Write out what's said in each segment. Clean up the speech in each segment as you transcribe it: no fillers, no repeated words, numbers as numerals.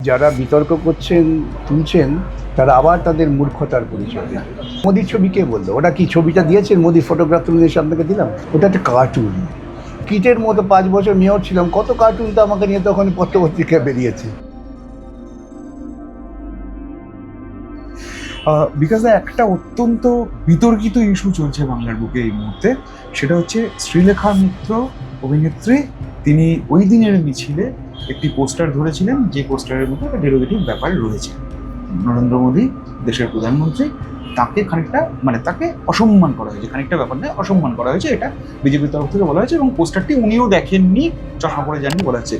যারা বিতর্ক করছেন তুলছেন তারা আবার তাদের মূর্খতার পরিচয় দেবে। মোদির ছবি কে বললো? ওটা কি ছবিটা দিয়েছেন মোদির ফটোগ্রাফ তুলে এসে আপনাকে দিলাম? ওটা একটা কার্টুন। কিটের মতো 5 বছর মেয়র ছিলাম, কত কার্টুন তো আমাকে নিয়ে তখন পত্রপত্রিকায় বেরিয়েছে। বিকজ একটা অত্যন্ত বিতর্কিত ইস্যু চলছে বাংলার বুকে এই মুহূর্তে, সেটা হচ্ছে শ্রীলেখা মিত্র অভিনেত্রী। তিনি ওই দিনের মিছিলে একটি পোস্টার ধরেছিলেন, যে পোস্টারের মধ্যে একটা ডেরিভেটিভ ব্যাপার রয়েছে। নরেন্দ্র মোদী দেশের প্রধানমন্ত্রী, তাকে খানিকটা তাকে অসম্মান করা হয়েছে, খানিকটা ব্যাপার নয়, অসম্মান করা হয়েছে, এটা বিজেপির তরফ থেকে বলা হয়েছে। এবং পোস্টারটি উনিও দেখেননি, চশমা পরে যাননি বলা হচ্ছে।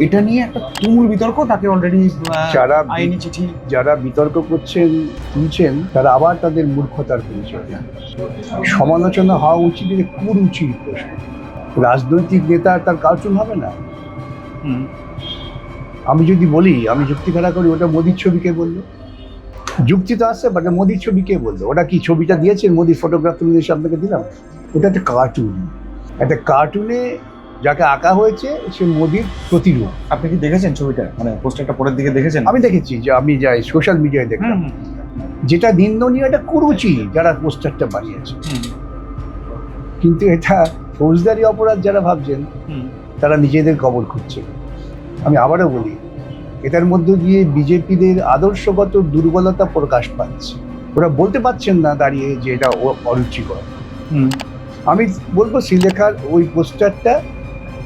এটা নিয়ে একটা তুমুল বিতর্ক, তাকে অলরেডি আইনি চিঠি। যারা বিতর্ক করছেন তুলছেন তারা আবার তাদের মূর্খতার পরিচয় দেবে। সমালোচনা হওয়া উচিত, কুরুচির প্রশ্ন। রাজনৈতিক নেতা তার কার্টুন হবে না। আমি যদি বলি, আমি যুক্তি খাড়া করি, ওটা মোদির ছবি কে বললো? যুক্তি তো আসছে, বাট মোদির ছবি কে বললো? ওটা কি ছবিটা দিয়েছেন মোদির ফটোগ্রাফ তুলে এসে আপনাকে দিলাম? ওটা একটা কার্টুন। একটা কার্টুনে যাকে আঁকা হয়েছে সে মোদির প্রতিরূপ। আপনি কি দেখেছেন ছবিটা, পোস্টারটা পরের দিকে দেখেছেন? আমি দেখেছি, যে আমি যাই সোশ্যাল মিডিয়ায় দেখলাম। যেটা নিন্দনীয়, এটা কুরুচি যারা পোস্টারটা বানিয়েছে। কিন্তু এটা ফৌজদারি অপরাধ যারা ভাবছেন তারা নিজেদের কবর খুঁজছে। আমি আবারও বলি, এটার মধ্যে দিয়ে বিজেপিদের আদর্শগত দুর্বলতা প্রকাশ পাচ্ছে। ওরা বলতে পারছেন না দাঁড়িয়ে যে এটা অরুচিকর। আমি বলবো শ্রীলেখার ওই পোস্টারটা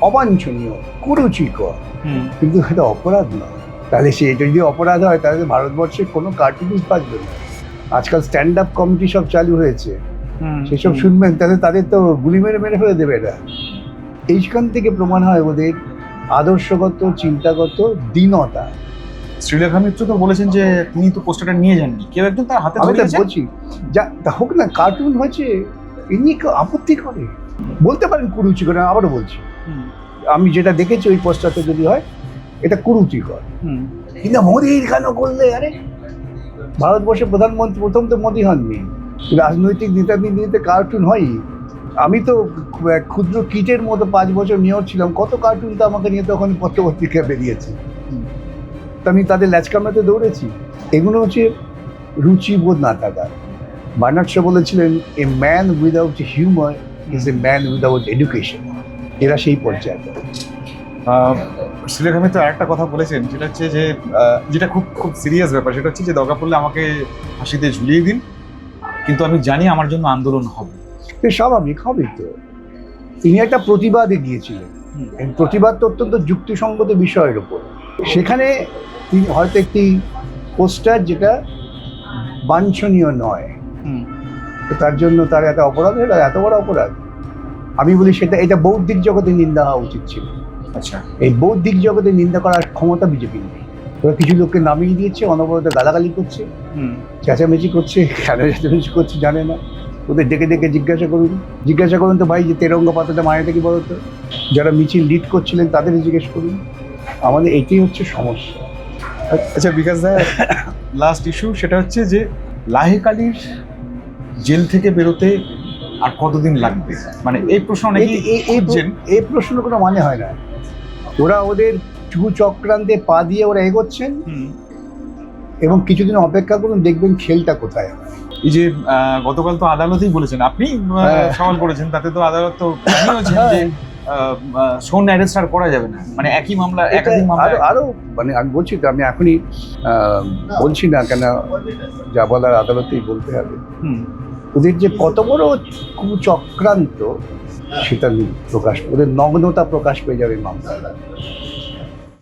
অবাঞ্ছনীয়, কুরুচিকর, কিন্তু এটা অপরাধ নয়। তাহলে সে এটা যদি অপরাধ হয়, তাহলে ভারতবর্ষের কোনো কার্টুনিস্ট বাঁচবে না। আজকাল স্ট্যান্ড আপ কমিটি সব চালু হয়েছে, সেসব শুনবেন, তাহলে তাদের তো গুলি মেরে মেরে ফেলে দেবে এরা। এইখান থেকে প্রমাণ হয় ওদের আদর্শগত চিন্তাগত দীনতা। শ্রীলেখা মিত্র তো বলেছেন যে তিনি তো পোস্টারটা নিয়ে যাননি, কেউ একজন তার হাতে আমি ধরিয়েছে। বলছি, যা হোক না, কার্টুন হয়েছে, এ নিয়ে কেউ আপত্তি করে বলতে পারেন কুরুচিকর। আবারও বলছি, আমি যেটা দেখেছি ওই পোস্টারটা যদি হয় এটা কুরুচিকর, কিন্তু মোদির কেন করলে? আরে ভারতবর্ষের প্রধানমন্ত্রী প্রথম তো মোদি হননি, রাজনৈতিক নেতাদের কার্টুন হয়ই। আমি তো ক্ষুদ্র কিটের মতো 5 বছর মেয়র ছিলাম, কত কার্টুন তো আমাকে নিয়ে তখন পত্রপত্রিকায় বেরিয়েছে। তো আমি তাদের ল্যাচকামড়াতে দৌড়েছি। এগুলো হচ্ছে রুচিবোধ না থাকা। বার্নার্ড শ বলেছিলেন, a man without humour is a man without education. এরা সেই পর্যায়ে। শ্রীলেখা মিত্র আরেকটা কথা বলেছেন, সেটা হচ্ছে যে যেটা খুব খুব সিরিয়াস ব্যাপার, সেটা হচ্ছে যে দরকার পড়লে আমাকে ফাঁসিতে ঝুলিয়ে দিন, কিন্তু আমি জানি আমার জন্য আন্দোলন হবে। স্বাভাবিক হবে তো। তিনি একটা প্রতিবাদে গিয়েছিলেন, প্রতিবাদ তো অত্যন্ত যুক্তিসঙ্গত বিষয়ের উপর। সেখানে তিনি হয়তো একটি পোস্টার যেটা বাঞ্ছনীয় নয়, তার জন্য তার একটা অপরাধ হলো, এত বড় অপরাধ। আমি বলি সেটা, এটা বৌদ্ধিক জগতে নিন্দা হওয়া উচিত ছিল। আচ্ছা, এই বৌদ্ধিক জগতে নিন্দা করার ক্ষমতা বিজেপি নেই। ওরা কিছু লোককে নামিয়ে দিয়েছে, অনবরত গালাগালি করছে, চেঁচামেচি করছে। কেন চেঁচামেচি করছে জানে না। ওদের ডেকে ডেকে জিজ্ঞাসা করুন তো ভাই, যে তেরঙ্গা পাতাটা মানেটা কি বলতো? যারা মিছিল লিড করছিলেন তাদের জিজ্ঞেস করুন। আমাদের এইটাই হচ্ছে সমস্যা। আচ্ছা বিকাশ দা, লাস্ট ইস্যু সেটা হচ্ছে যে লাহেক আলীর জেল থেকে বেরোতে আর কতদিন লাগবে? এই প্রশ্ন এই প্রশ্ন কোনো মানে হয় না। ওরা ওদের চক্রান্তে পা দিয়ে ওরা এগোচ্ছেন, এবং কিছুদিন অপেক্ষা করুন, দেখবেন খেলটা কোথায়। এই যে গতকাল তো আদালতেই বলেছেন, আপনি সওয়াল করেছেন, তাতে তো আদালত তো জানিয়েছেন যে শোন অ্যারেস্ট আর করা যাবে না, একই মামলা একাধিক মামলা। আরো আমি বলছি তো, আমি এখনই বলছি না কেন, যা বলার আদালতেই বলতে হবে। ওদের যে কত বড় কুচক্রান্ত সেটা ওদের নগ্নতা প্রকাশ পেয়ে যাবে মামলা।